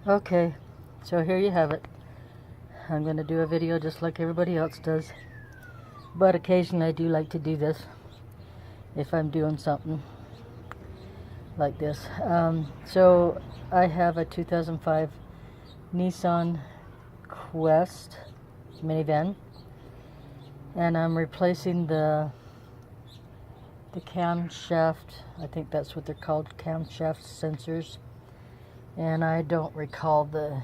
Okay, so here you have it. I'm going to do a video just like everybody else does, but occasionally I do like to do this if I'm doing something like this. So I have a 2005 Nissan Quest minivan, and I'm replacing the camshaft. I think that's what they're called, camshaft sensors, and I don't recall the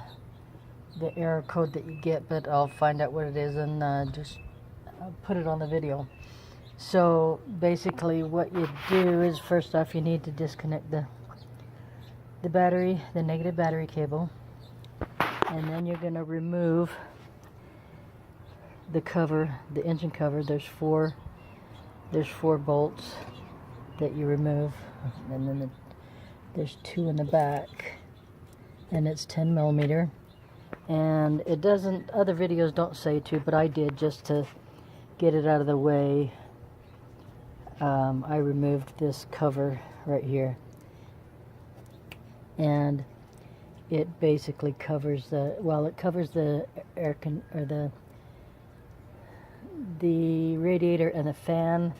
error code that you get, but I'll find out what it is and just put it on the video. So basically what you do is, first off, you need to disconnect the battery, the negative battery cable, and then you're going to remove the cover, the engine cover. There's four bolts that you remove, and then there's two in the back, and it's 10 millimeter. And it doesn't, other videos don't say to, but I did, just to get it out of the way. I removed this cover right here, and it basically covers the, well, it covers the the radiator and the fan,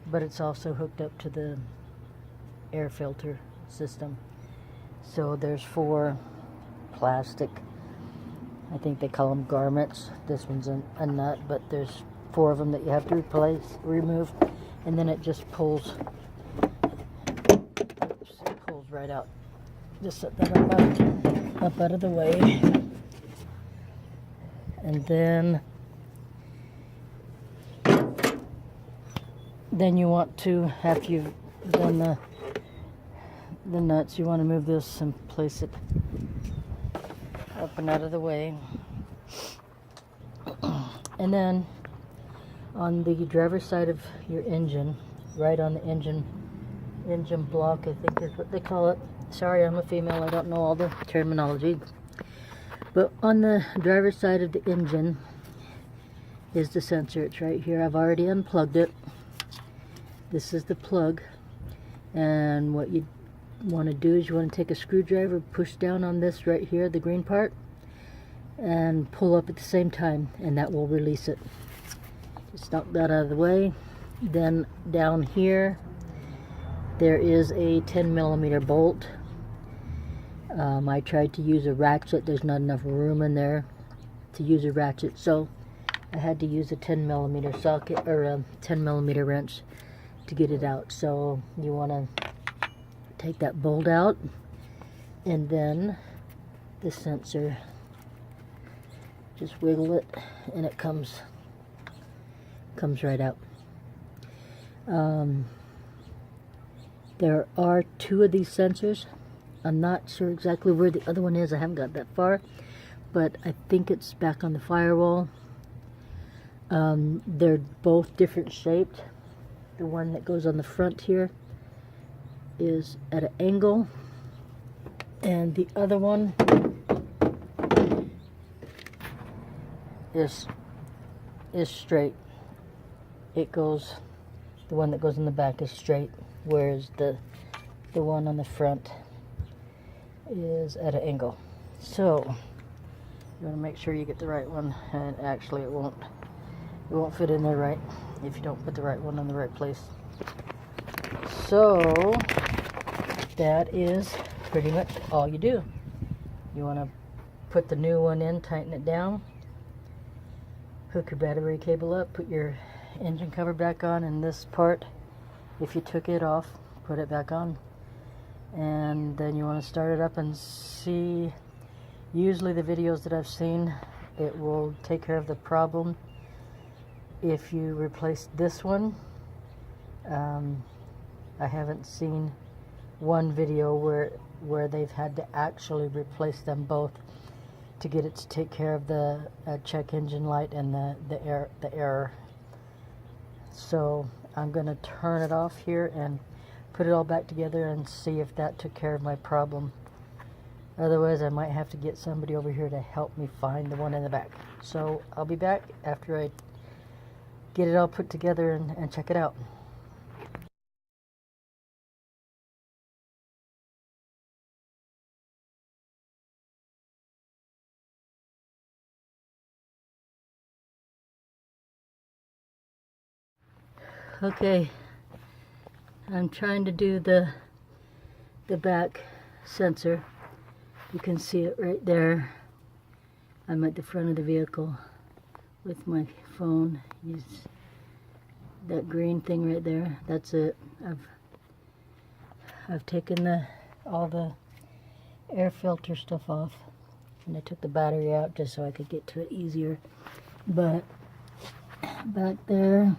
but it's also hooked up to the air filter system. So there's four plastic, I think they call them garments. This one's a nut, but there's four of them that you have to remove, and then it just pulls. Oops, it pulls right out. Just set that up out of the way, and then you want to, after you've done the nuts, you want to move this and place it up and out of the way. And then on the driver's side of your engine, right on the engine block, I think is what they call it. Sorry, I'm a female, I don't know all the terminology. But on the driver's side of the engine is the sensor. It's right here. I've already unplugged it. This is the plug, and what you want to do is you want to take a screwdriver, push down on this right here, the green part, and pull up at the same time, and that will release it. Just knock that out of the way. Then down here there is a 10 millimeter bolt. I tried to use a ratchet. There's not enough room in there to use a ratchet, so I had to use a 10 millimeter socket, or a 10 millimeter wrench to get it out. So you want to take that bolt out, and then the sensor, just wiggle it, and it comes right out. There are two of these sensors. I'm not sure exactly where the other one is. I haven't got that far, but I think it's back on the firewall. They're both different shaped. The one that goes on the front here is at an angle, and the other one is straight. It goes, the one that goes in the back is straight, whereas the one on the front is at an angle. So you want to make sure you get the right one, and actually it won't fit in there right if you don't put the right one in the right place. So that is pretty much all you do. You want to put the new one in, tighten it down, hook your battery cable up, put your engine cover back on, and this part, if you took it off, put it back on, and then you want to start it up and see. Usually the videos that I've seen, it will take care of the problem if you replace this one. I haven't seen one video where they've had to actually replace them both to get it to take care of the check engine light and the error. So I'm going to turn it off here and put it all back together and see if that took care of my problem. Otherwise, I might have to get somebody over here to help me find the one in the back. So I'll be back after I get it all put together and check it out. Okay, I'm trying to do the back sensor. You can see it right there. I'm at the front of the vehicle with my phone. Use that green thing right there. That's it. I've taken all the air filter stuff off, and I took the battery out just so I could get to it easier. But back there,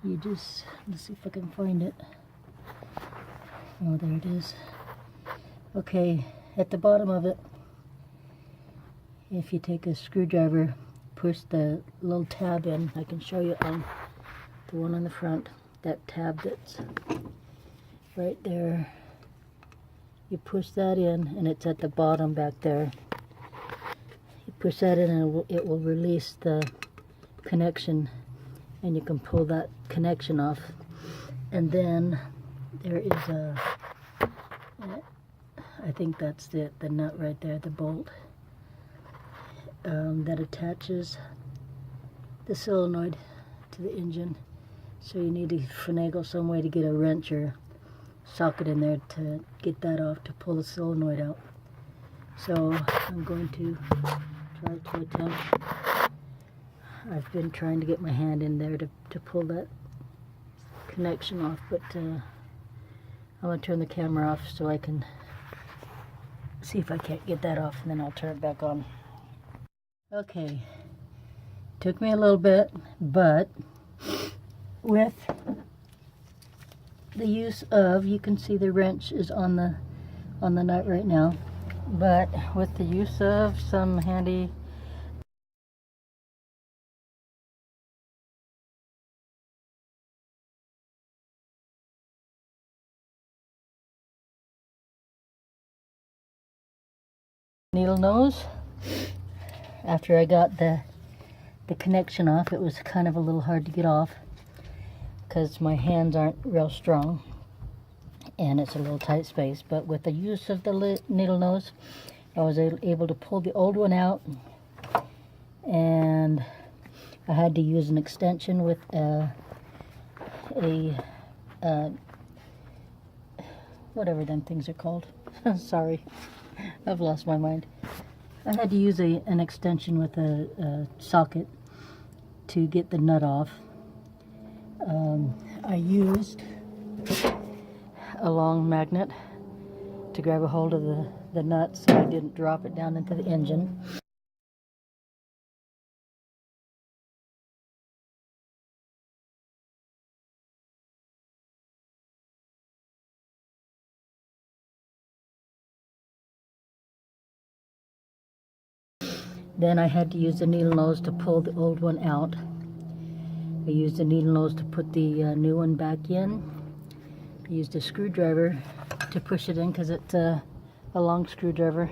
let's see if I can find it. Oh, there it is. Okay, at the bottom of it, if you take a screwdriver, push the little tab in. I can show you on the one on the front, that tab that's right there. You push that in, and it's at the bottom back there. You push that in, and it will release the connection, and you can pull that connection off. And then there is I think that's the nut right there, the bolt that attaches the solenoid to the engine. So you need to finagle some way to get a wrench or socket in there to get that off, to pull the solenoid out. So I'm going to try to attempt. I've been trying to get my hand in there to pull that connection off, but I'm going to turn the camera off so I can see if I can't get that off, and then I'll turn it back on. Okay, took me a little bit, but with the use of, you can see the wrench is on the nut right now, but with the use of some handy needle nose, after I got the connection off, it was kind of a little hard to get off because my hands aren't real strong and it's a little tight space. But with the use of the needle nose, I was able to pull the old one out, and I had to use an extension with whatever them things are called. Sorry, I've lost my mind. I had to use an extension with a socket to get the nut off. I used a long magnet to grab a hold of the nut so I didn't drop it down into the engine. Then I had to use the needle nose to pull the old one out. I used the needle nose to put the new one back in. I used a screwdriver to push it in, because it's a long screwdriver,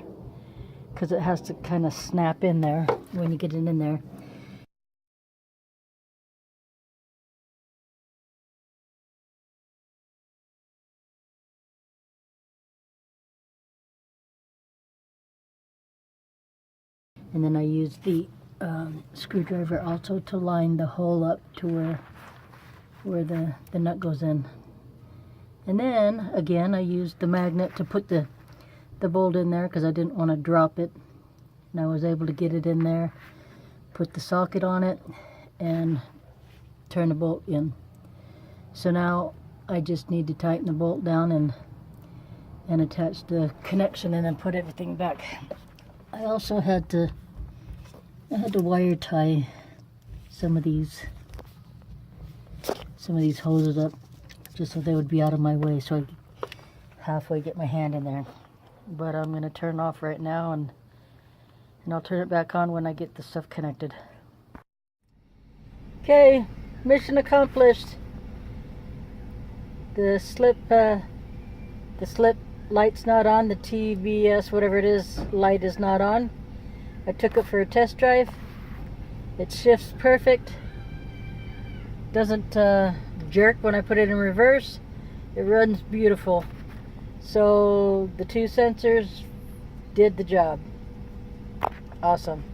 because it has to kind of snap in there when you get it in there. And then I used the screwdriver also to line the hole up to where the nut goes in. And then again I used the magnet to put the bolt in there, because I didn't want to drop it. And I was able to get it in there, put the socket on it, and turn the bolt in. So now I just need to tighten the bolt down and attach the connection, and then put everything back. I also had to wire tie some of these hoses up, just so they would be out of my way, so I could halfway get my hand in there. But I'm going to turn off right now, and I'll turn it back on when I get the stuff connected. Okay, mission accomplished. The slip light's not on, the TBS, whatever it is, light is not on. I took it for a test drive. It shifts perfect. Doesn't jerk when I put it in reverse. It runs beautiful. So the two sensors did the job. Awesome.